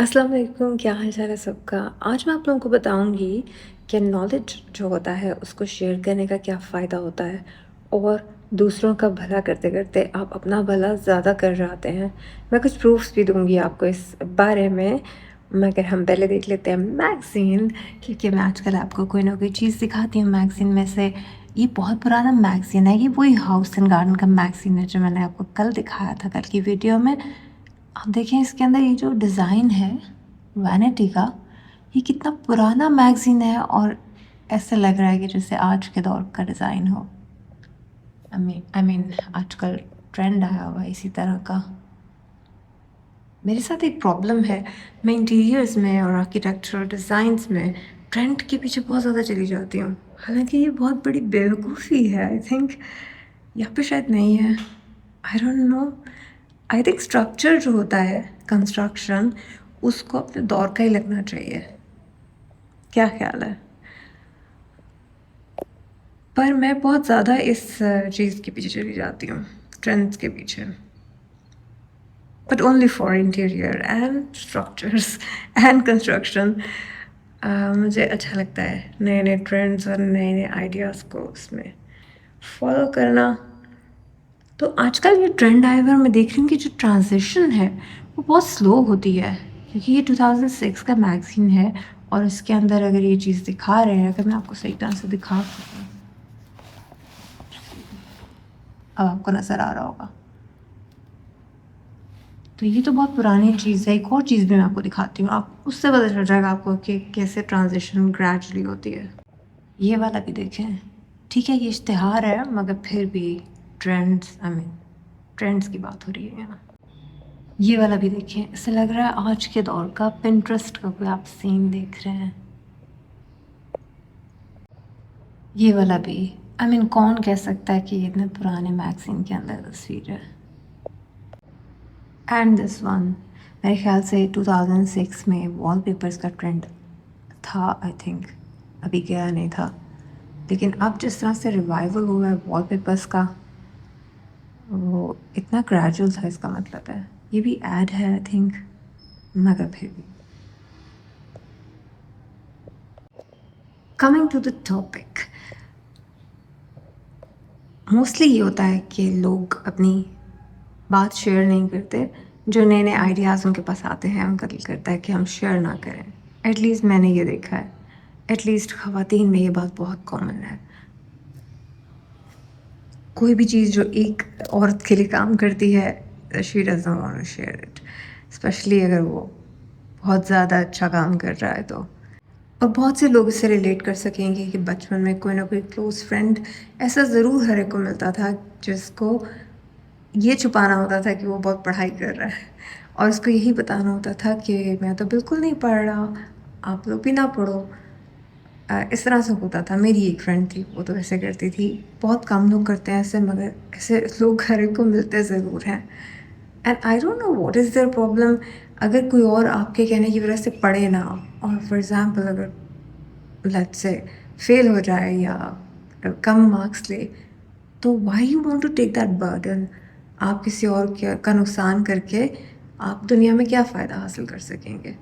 अस्सलाम वालेकुम, क्या हाल चाल है सबका। आज मैं आप लोगों को बताऊंगी कि नॉलेज जो होता है उसको शेयर करने का क्या फ़ायदा होता है और दूसरों का भला करते करते आप अपना भला ज़्यादा कर जाते हैं। मैं कुछ प्रूफ्स भी दूंगी आपको इस बारे में, मगर हम पहले देख लेते हैं मैगज़ीन, क्योंकि मैं आजकल आपको कोई ना कोई चीज़ दिखाती हूँ मैगज़ीन में से। ये बहुत पुराना मैगज़ीन है, ये वही हाउस एंड गार्डन का मैगज़ीन है जो मैंने आपको कल दिखाया था, कल की वीडियो में। आप देखें इसके अंदर ये जो डिज़ाइन है वैनिटी का, ये कितना पुराना मैगज़ीन है और ऐसा लग रहा है कि जैसे आज के दौर का डिज़ाइन हो। आई मीन आजकल ट्रेंड आया हुआ है इसी तरह का। मेरे साथ एक प्रॉब्लम है, मैं इंटीरियर्स में और आर्किटेक्चरल डिज़ाइंस में ट्रेंड के पीछे बहुत ज़्यादा चली जाती हूँ। हालांकि ये बहुत बड़ी बेवकूफ़ी है, आई थिंक। या फिर शायद नहीं है, I don't know. I think structure जो होता है, कंस्ट्रक्शन, उसको अपने दौर का ही लगना चाहिए। क्या ख्याल है? पर मैं बहुत ज़्यादा इस चीज़ के पीछे चली जाती हूँ, ट्रेंड्स के पीछे। But only for interior and structures and construction. मुझे अच्छा लगता है नए नए ट्रेंड्स और नए नए आइडियाज़ को उसमें फॉलो करना। तो आजकल ये ट्रेंड आए हुए और मैं देख रही हूँ कि जो ट्रांजिशन है वो बहुत स्लो होती है, क्योंकि ये 2006 का मैगज़ीन है और इसके अंदर अगर ये चीज़ दिखा रहे हैं, अगर मैं आपको सही ढंग से दिखा सकूँ, अब आपको नज़र आ रहा होगा। तो ये तो बहुत पुरानी चीज़ है। एक और चीज़ भी मैं आपको दिखाती हूँ, आप उससे पता चल जाएगा आपको कि कैसे ट्रांजिशन ग्रेजुअली होती है। ये वाला भी देखें, ठीक है ये इश्तिहार है मगर फिर भी ट्रेंड्स, आई मीन ट्रेंड्स की बात हो रही है यहाँ। ये वाला भी देखें, ऐसा लग रहा है आज के दौर का पिंटरेस्ट का कोई आप सीन देख रहे हैं। ये वाला भी, आई मीन कौन कह सकता है कि ये इतने पुराने मैगज़ीन के अंदर तस्वीर है। एंड दिस वन, मेरे ख्याल से 2006 में वॉलपेपर्स का ट्रेंड था, आई थिंक। अभी गया नहीं था, लेकिन अब जिस तरह से रिवाइवल हुआ है वॉलपेपर्स का, वो इतना ग्रेजुअल था, इसका मतलब है। ये भी ऐड है आई थिंक, मगर फिर भी। Coming to the topic, mostly ये होता है कि लोग अपनी बात शेयर नहीं करते। जो नए नए आइडियाज़ उनके पास आते हैं, उनका दिल करता है कि हम शेयर ना करें। एटलीस्ट मैंने ये देखा है, एटलीस्ट ख़वातीन में ये बात बहुत कॉमन है। कोई भी चीज़ जो एक औरत के लिए काम करती है, she doesn't want to share it, specially अगर वो बहुत ज़्यादा अच्छा काम कर रहा है तो। और बहुत से लोग इससे रिलेट कर सकेंगे कि बचपन में कोई ना कोई क्लोज़ फ्रेंड ऐसा ज़रूर हर एक को मिलता था जिसको ये छुपाना होता था कि वो बहुत पढ़ाई कर रहा है, और उसको यही बताना होता था कि मैं तो बिल्कुल नहीं पढ़ रहा, आप लोग भी ना पढ़ो। इस तरह से होता था। मेरी एक फ्रेंड थी, वो तो ऐसे करती थी। बहुत कम लोग करते हैं ऐसे, मगर ऐसे लोग हर एक को मिलते ज़रूर हैं। And I don't know what is their problem. अगर कोई और आपके कहने की वजह से पढ़े ना, और फॉर एग्ज़ाम्पल अगर लेट्स से फेल हो जाए या कम मार्क्स ले, तो why you want to take that burden. आप किसी और का नुकसान करके आप दुनिया में क्या फ़ायदा हासिल कर सकेंगे।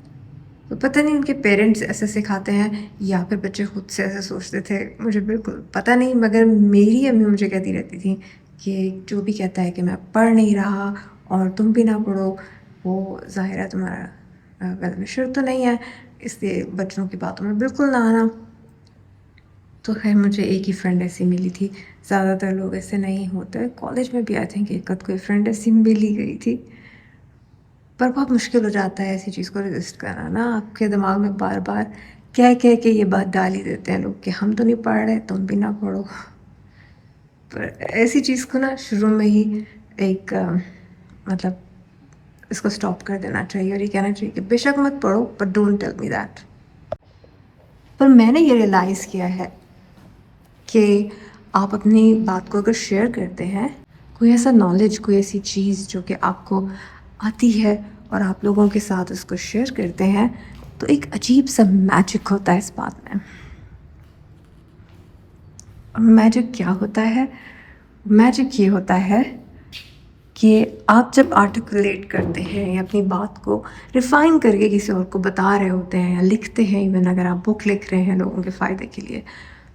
तो पता नहीं उनके पेरेंट्स ऐसे सिखाते हैं या फिर बच्चे खुद से ऐसे सोचते थे, मुझे बिल्कुल पता नहीं। मगर मेरी अम्मी मुझे कहती रहती थी कि जो भी कहता है कि मैं पढ़ नहीं रहा और तुम भी ना पढ़ो, वो ज़ाहिर है तुम्हारा गले में शिर तो नहीं है, इसलिए बच्चों की बातों में बिल्कुल ना आना। तो खैर मुझे एक ही फ्रेंड ऐसी मिली थी, ज़्यादातर लोग ऐसे नहीं होते। कॉलेज में भी आई थिंक एक आध कोई फ्रेंड ऐसी मिल ही गई थी। पर बहुत मुश्किल हो जाता है ऐसी चीज़ को रेजिस्ट करना ना। आपके दिमाग में बार बार कह कह के ये बात डाल ही देते हैं लोग कि हम तो नहीं पढ़ रहे, तुम भी ना पढ़ो। पर ऐसी चीज़ को ना शुरू में ही एक मतलब इसको स्टॉप कर देना चाहिए और ये कहना चाहिए कि बेशक मत पढ़ो, पर डोंट टेल मी दैट। पर मैंने ये रियलाइज़ किया है कि आप अपनी बात को अगर शेयर करते हैं, कोई ऐसा नॉलेज, कोई ऐसी चीज़ जो कि आपको आती है और आप लोगों के साथ उसको शेयर करते हैं, तो एक अजीब सा मैजिक होता है इस बात में। और मैजिक क्या होता है? मैजिक ये होता है कि आप जब आर्टिकुलेट करते हैं या अपनी बात को रिफ़ाइन करके किसी और को बता रहे होते हैं या लिखते हैं, इवन अगर आप बुक लिख रहे हैं लोगों के फ़ायदे के लिए,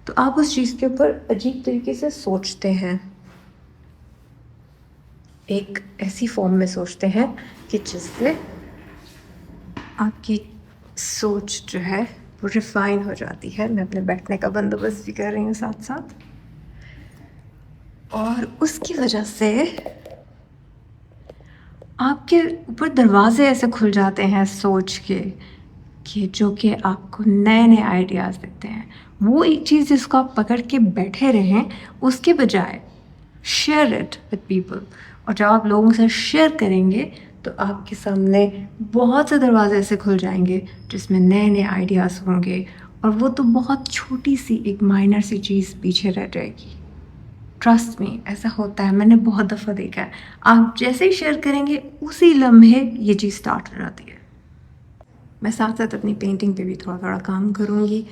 तो आप उस चीज़ के ऊपर अजीब तरीके से सोचते हैं। एक ऐसी फॉर्म में सोचते हैं कि जिससे आपकी सोच जो है वो रिफ़ाइन हो जाती है। मैं अपने बैठने का बंदोबस्त भी कर रही हूँ साथ-साथ। और उसकी वजह से आपके ऊपर दरवाज़े ऐसे खुल जाते हैं सोच के, कि जो कि आपको नए-नए आइडियाज़ देते हैं। वो एक चीज़ जिसको आप पकड़ के बैठे रहें, उसके बजाय शेयर इट विद पीपल। और जब आप लोगों से शेयर करेंगे, तो आपके सामने बहुत से दरवाज़े ऐसे खुल जाएँगे, जिसमें नए-नए आइडियाज़ होंगे और वो तो बहुत छोटी-सी एक माइनर सी चीज़ पीछे रह जाएगी। ट्रस्ट मी, ऐसा होता है, मैंने बहुत दफ़ा देखा है। आप जैसे ही शेयर करेंगे, उसी लम्हे ये चीज़ स्टार्ट हो जाती है। मैं साथ-साथ अपनी पेंटिंग पे भी थोड़ा-थोड़ा काम करूँगी।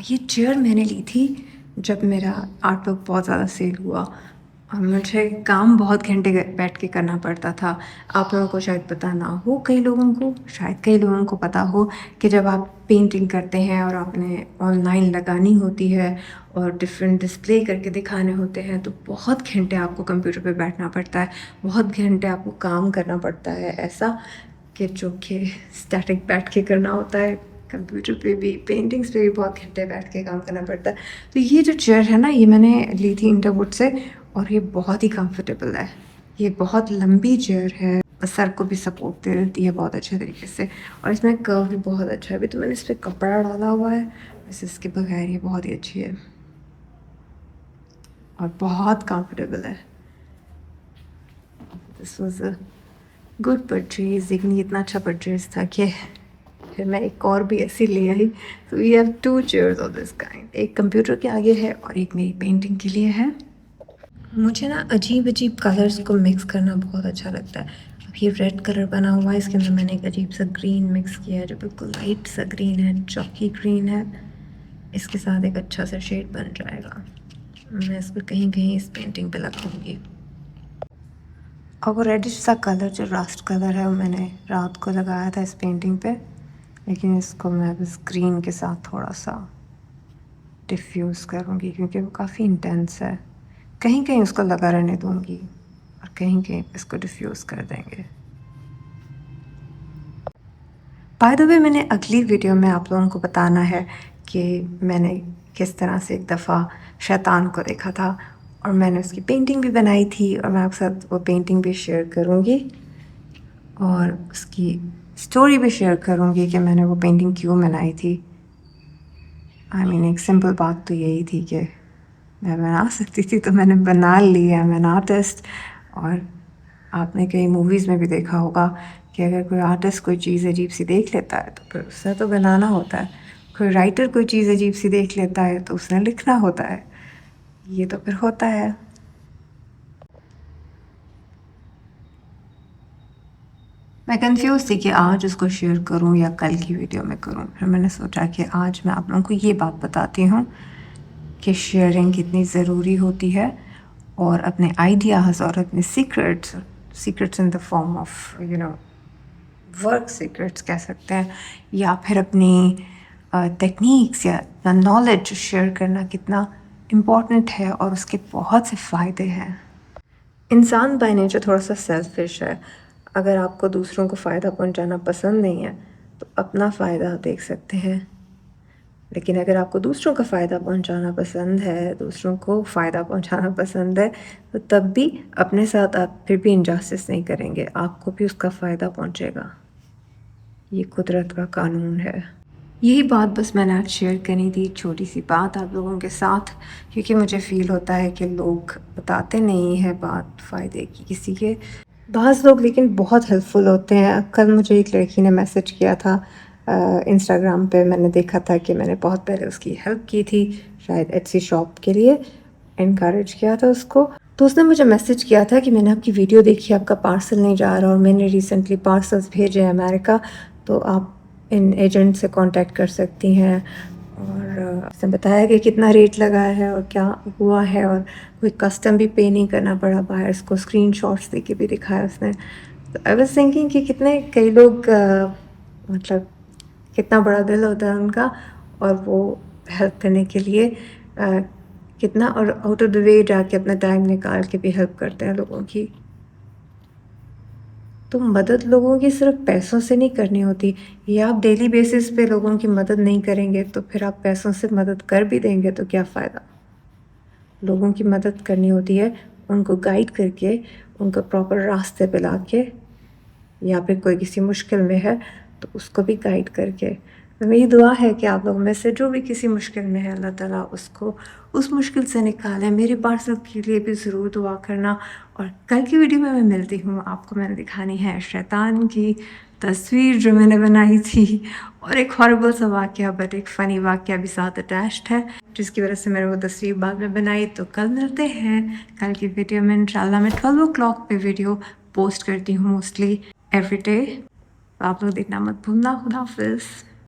ये चेयर मैंने ली थी जब मेरा आर्ट वर्क बहुत ज़्यादा सेल हुआ और मुझे काम बहुत घंटे बैठ के करना पड़ता था। आप लोगों को शायद पता ना हो, कई लोगों को, शायद कई लोगों को पता हो कि जब आप पेंटिंग करते हैं और आपने ऑनलाइन लगानी होती है और डिफ़रेंट डिस्प्ले करके दिखाने होते हैं, तो बहुत घंटे आपको कंप्यूटर पे बैठना पड़ता है, बहुत घंटे आपको काम करना पड़ता है ऐसा कि जो कि स्टैटिक बैठ के करना होता है। कंप्यूटर पे भी, पेंटिंग्स पे भी बहुत घंटे बैठ के काम करना पड़ता है। तो ये जो चेयर है ना, ये मैंने ली थी इंटरवुड से और ये बहुत ही कंफर्टेबल है। ये बहुत लंबी चेयर है, सर को भी सपोर्ट दे देती है बहुत अच्छे तरीके से और इसमें कर्व भी बहुत अच्छा है। अभी तो मैंने इस पे कपड़ा डाला हुआ है, वैसे इसके बगैर ये बहुत ही अच्छी है और बहुत कंफर्टेबल है। This was a good purchase, लेकिन ये इतना अच्छा परचेज़ था कि फिर मैं एक और भी ऐसी ले आई। तो we have 2 chairs of this kind, एक कंप्यूटर के आगे है और एक मेरी पेंटिंग के लिए है। मुझे ना अजीब-अजीब कलर्स को मिक्स करना बहुत अच्छा लगता है। अब ये रेड कलर बना हुआ है, इसके अंदर मैंने एक अजीब सा ग्रीन मिक्स किया है जो बिल्कुल लाइट सा ग्रीन है, चॉकी ग्रीन है। इसके साथ एक अच्छा सा शेड बन जाएगा। मैं इसको कहीं-कहीं इस पेंटिंग पे लगाऊँगी। और वो रेडिश सा कलर जो रस्ट कलर है, वो मैंने रात को लगाया था इस पेंटिंग पे, लेकिन इसको मैं बस ग्रीन के साथ थोड़ा-सा डिफ्यूज़ करूँगी क्योंकि वो काफ़ी इंटेंस है। कहीं-कहीं उसको लगा रहने दूँगी और कहीं-कहीं इसको डिफ्यूज़ कर देंगे। बाय द वे, मैंने अगली वीडियो में आप लोगों को बताना है कि मैंने किस तरह से एक दफ़ा शैतान को देखा था और मैंने उसकी पेंटिंग भी बनाई थी और मैं आपके साथ वो पेंटिंग भी शेयर करूँगी और उसकी स्टोरी भी शेयर करूँगी कि मैंने वो पेंटिंग क्यों बनाई थी। आई मीन एक सिंपल बात तो यही थी कि मैं बना सकती थी तो मैंने बना लिया। I am an artist. और आपने कई मूवीज़ में भी देखा होगा कि अगर कोई आर्टिस्ट कोई चीज़ अजीब सी देख लेता है तो फिर उसने तो बनाना होता है। कोई राइटर कोई चीज़ अजीब सी देख लेता है तो उसने लिखना होता है। ये तो फिर होता है। मैं कंफ्यूज थी कि आज उसको शेयर करूं या कल की वीडियो में करूं। फिर मैंने सोचा कि आज मैं आप लोगों को ये बात बताती हूँ कि शेयरिंग कितनी ज़रूरी होती है और अपने आइडियाज़ और अपने secrets, secrets in the form of work secrets कह सकते हैं, या फिर अपनी टेक्निक्स या नॉलेज शेयर करना कितना इम्पॉर्टेंट है और उसके बहुत से फ़ायदे हैं। इंसान बाय नेचर थोड़ा सा सेल्फिश है। अगर आपको दूसरों को फ़ायदा पहुंचाना पसंद नहीं है तो अपना फ़ायदा देख सकते हैं, लेकिन अगर आपको दूसरों का फ़ायदा पहुंचाना पसंद है, दूसरों को फ़ायदा पहुंचाना पसंद है, तो तब भी अपने साथ आप फिर भी इनजस्टिस नहीं करेंगे, आपको भी उसका फ़ायदा पहुंचेगा। ये कुदरत का कानून है। यही बात बस मैंने आज शेयर करनी थी, छोटी सी बात आप लोगों के साथ, क्योंकि मुझे फ़ील होता है कि लोग बताते नहीं हैं बात फ़ायदे की किसी के। बाज़ लोग लेकिन बहुत हेल्पफुल होते हैं। कल मुझे एक लड़की ने मैसेज किया था इंस्टाग्राम पे, मैंने देखा था कि मैंने बहुत पहले उसकी हेल्प की थी, शायद एटसी शॉप के लिए इनकरेज किया था उसको। तो उसने मुझे मैसेज किया था कि मैंने आपकी वीडियो देखी, आपका पार्सल नहीं जा रहा और मैंने रिसेंटली पार्सल्स भेजे हैं अमेरिका, तो आप इन एजेंट से कांटेक्ट कर सकती हैं और उसने बताया कि कितना रेट लगा है और क्या हुआ है, और कोई कस्टम भी पे नहीं करना पड़ा, बायर्स को स्क्रीनशॉट्स दे के भी दिखाया उसने। तो आई वाज थिंकिंग कि कितने कई लोग मतलब कितना बड़ा दिल होता है उनका, और वो हेल्प करने के लिए कितना और आउट ऑफ द वे जाके अपना टाइम निकाल के भी हेल्प करते हैं लोगों की। तो मदद लोगों की सिर्फ पैसों से नहीं करनी होती। ये आप डेली बेसिस पे लोगों की मदद नहीं करेंगे तो फिर आप पैसों से मदद कर भी देंगे तो क्या फ़ायदा। लोगों की मदद करनी होती है उनको गाइड करके, उनको प्रॉपर रास्ते पे ला के, या फिर कोई किसी मुश्किल में है तो उसको भी गाइड करके। तो मेरी दुआ है कि आप लोगों में से जो भी किसी मुश्किल में है, अल्लाह ताला उसको उस मुश्किल से निकाले। मेरे पार्सल के लिए भी ज़रूर दुआ करना। और कल की वीडियो में मैं मिलती हूँ, आपको मैंने दिखानी है शैतान की तस्वीर जो मैंने बनाई थी, और एक हॉरिबल सा वाक़या बट एक फ़नी वाक़या भी साथ अटैच्ड है, जिसकी वजह से मैंने वो तस्वीर बाद में बनाई। तो कल मिलते हैं। कल की वीडियो में इंशाल्लाह मैं 12 o'clock पे वीडियो पोस्ट करती हूँ मोस्टली एवरी डे। आप लोग देखना मत भूलना। खुदा हाफिज़।